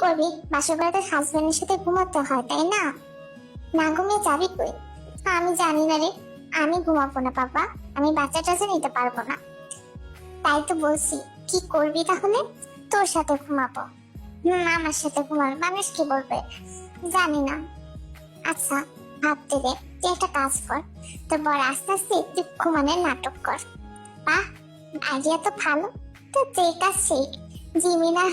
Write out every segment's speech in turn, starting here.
করবি? বাসর ঘরে তোর হাজবেন্ডের সাথে ঘুমাতে হয়, তাই না? না ঘুমিয়ে যাবি কই? আমি জানি না রে, আমি ঘুমাবো না বাবা, আমি বাচ্চা টাচ্চা নিতে পারবো না। তাই তো বলছি, কি করবি তাহলে? তোর সাথে ঘুমাবো। আমার সাথে ঘুমাবে, মানুষ কি বলবে? জানি না। আচ্ছা, ভাবতে দে, তুই একটা কাজ কর, তোর বর আস্তে আস্তে তুই ঘুমানোর নাটক কর। বাহ, আইডিয়া তো ভালো। তো তুই কাজ শিখ। জিমিনা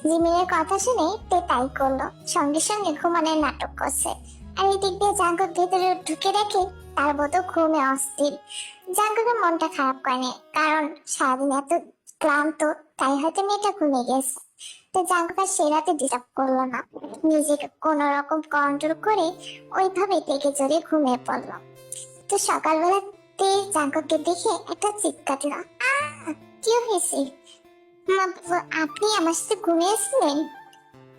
জিমিনের কথা শুনে তে তাই করলো, সঙ্গে সঙ্গে ঘুমানোর নাটক করছে। আর এই দিক দিয়ে জাঙ্কুক ভেতরে ঢুকে রেখে তার মতো ঘুমে অস্থির। জাঙ্কুকের মনটা খারাপ করেনি, কারণ সারাদিন এত ক্লান্ত, তাই হয়তো মেয়েটা ঘুমিয়ে গেছে। তো জাঙ্কুক আর সে রাতে ডিস্টার্ব করলো না, নিজেকে কোন রকম কন্ট্রোল করে ওইভাবে টেকে জোরে ঘুমিয়ে পড়লো। তো সকালবেলাতে জাঙ্কুককে দেখে একটা চিৎকার দিল। কি হয়েছে? আপনি আমার সাথে ঘুমিয়েছিলেন?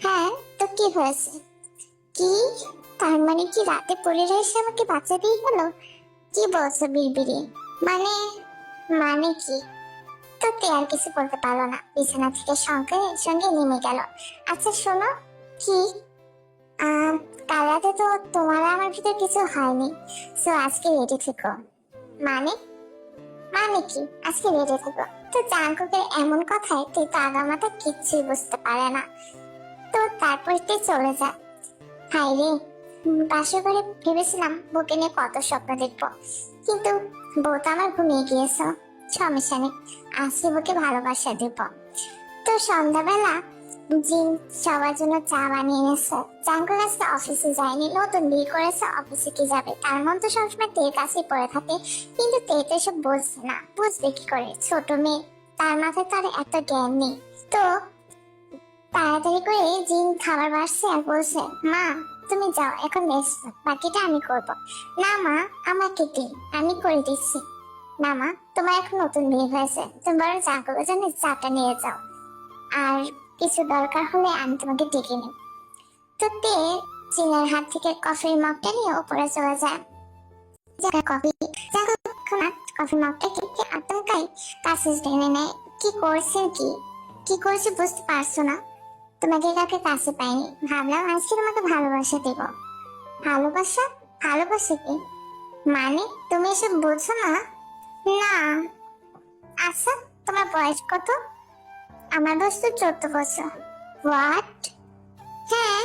হ্যাঁ, তো কি হয়েছে? কি, তার মানে কি রাতে পড়ে রয়েছে আমাকে বাচ্চা দিয়ে গেল? কি বলছো বিড়বিড়ি? মানে মানে কি? তো তে আর কিছু বলতে পারলো না, বিছানা থেকে সঙ্গে সঙ্গে নেমে গেল। আচ্ছা শোনো, কি কাল রাতে তো তোমার আমার ভিতরে কিছু হয়নি, সো আজকে রেডি থেকো। মানে মানে কি আজকে রেডি থেকো? তো জাঙ্কুকের এমন কথায় তুই তো আগামাথা কিচ্ছুই বুঝতে পারে না। তো তারপর তুই চলে যা। হাই রে, বাসর ঘরে ভেবেছিলাম বউকে নিয়ে কত স্বপ্ন দেখবো, কিন্তু বউ তো আমার ঘুমিয়ে গিয়েছে। সমস্যা নেই, আজকে বউকে ভালোবাসা দিব। তো সন্ধ্যাবেলা জিন সবার জন্য চা বানিয়ে এনেছে। জাঙ্কুক আজকে অফিসে যায়নি, নতুন বিয়ে করেছে, অফিসে কি যাবে? তার মন তো সবসময় তের কাছেই পড়ে থাকে, কিন্তু তে তো এসব বুঝছে না, বুঝবে কি করে? ছোট মেয়ে, তার মাথায় তো আর এত জ্ঞান নেই। তো তাড়াতাড়ি করে জিন খাবার বাড়ছে আর বলছে, মা তুমি যাও, এখন রেস্ট নাও, বাকিটা আমি করব। না মা, আমাকে দিন, আমি করে দিচ্ছি। না মা, তোমার এখন নতুন বিয়ে হয়েছে, তুমি বরং জাঙ্কুকের জন্য চাটা নিয়ে যাও, আর কিছু দরকার হলে আমি তোমাকে ডেকে নেব। তো তে জিনের হাত থেকে কফির মগটা নিয়ে উপরে চলে যায়। কফি কফি মগটা খেতে আতঙ্কায় কাছে টেনে নেয়। কি করছেন? কি করছে বুঝতে পারছো না? তোমাকে কাউকে কাছে পাইনি, ভাবলাম আজকে তোমাকে ভালোবাসা দেব। ভালোবাসা? ভালোবাসা কি? মানে তুমি এসব বুঝছো না? না। আচ্ছা, তোমার বয়স কত? আমার বয়স তো 14 বছর। হোয়াট? হ্যাঁ,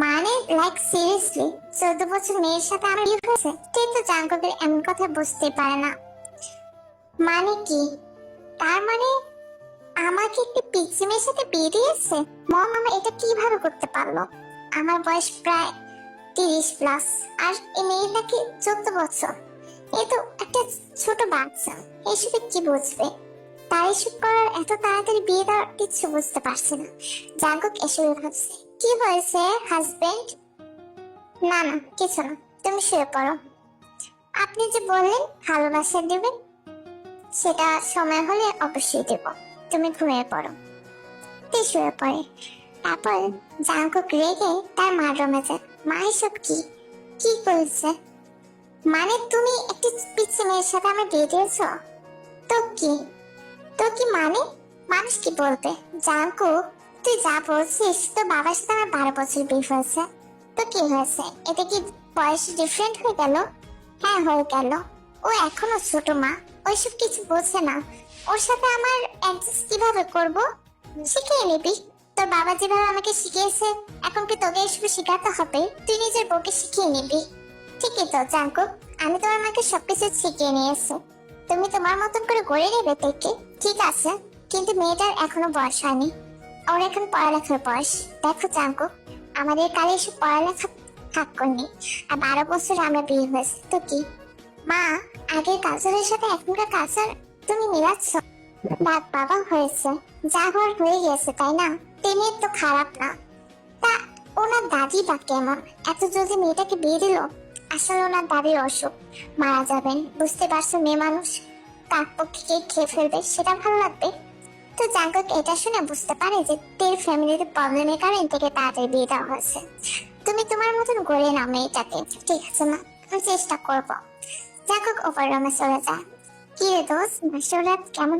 মানে লাইক সিরিয়াসলি 14 বছর মেয়ের সাথে আমার বিয়ে হয়েছে? তুই তো জাঙ্কুকের এমন কথা বুঝতে পারে না। মানে কি? তার মানে আমাকে একটি পিচ্চি মেয়ের সাথে বিয়ে দিয়েছে? মম, আমার এটা কিভাবে করতে পারলো? আমার বয়স প্রায় 30+, আর এই মেয়ে নাকি 14 বছর। এ তো একটা ছোট বাচ্চা, এসবে কি বুঝবে? তার এসব করার, এত তাড়াতাড়ি বিয়ে দেওয়ার কিচ্ছু বুঝতে পারছে না। জাঙ্কুক এসবে ভাবছে, কি হয়েছে হাজবেন্ড? না না, কিছু না, তুমি শুয়ে পড়ো। আপনি যে বললেন ভালোবাসা দেবেন, সেটা সময় হলে অবশ্যই দেব, তুমি ঘুমিয়ে পড়ো। তুই শুয়ে পড়ে। তারপর জাঙ্কুক রেগে তার মার রুমে যায়। মা এসব কি কি করেছে? মানে তুমি একটি পিচ্ছি মেয়ের সাথে আমার বিয়ে দিয়েছ? তো কি, তো কি মানে? মানুষ কি বলবে? জাঙ্কুক, তুই যা বলছিস, তো বাবার সাথে আমার 12 বছর বিয়ে হয়েছে। তো কি হয়েছে, এতে কি বয়স ডিফারেন্ট হয়ে গেল? হ্যাঁ হয়ে গেল। ও এখনো ছোট মা, ওইসব কিছু বোঝে না। ওর সাথে আমার অ্যাডজাস্ট কিভাবে করব? শিখিয়ে নিবি, তোর বাবা যেভাবে আমাকে শিখিয়েছে, এখন কি তোকে এসব শেখাতে হবে? তুই নিজের বউকে শিখিয়ে নিবি। ঠিকই তো জাঙ্কুক, আমি তোমার মাকে সবকিছু শিখিয়ে নিয়েছি, তুমি তোমার মতন করে গড়ে নেবে থেকে। ঠিক আছে, কিন্তু মেয়েটার এখনো বয়স হয়নি, ওর এখন পড়ালেখার বয়স। দেখো জাঙ্কুক, আমাদের কালে এসব পড়ালেখা থাক করনি, আর 12 বছর আমরা বিয়ে হয়েছে। তো কি মা, আগের কালচারের সাথে এখনকার কালচার তুমি মিলাচ্ছ? দেখ বাবা, হয়েছে যা হওয়ার হয়ে গেছে, তাই না? তিনি তো খারাপ না। তা ওনার দাদি বা কেমন, এত জলদি মেয়েটাকে বিয়ে দিল? আসলে ওনার দাদির অসুখ, মারা যাবেন, বুঝতে পারছো? মেয়ে মানুষ, কাক পক্ষীকে খেয়ে ফেলবে, সেটা ভালো লাগবে? তো জাঙ্কুক এটা শুনে বুঝতে পারে যে তের ফ্যামিলিতে প্রবলেমের কারণে থেকে তাড়াতাড়ি বিয়ে দেওয়া হয়েছে। তুমি তোমার মতন গড়ে নাও মেয়েটাকে, ঠিক আছে মা, আমি চেষ্টা করবো। জাঙ্কুক ওপর রুমে চলে যায়। কি রে দোস্ত, মাস্টার রাত কেমন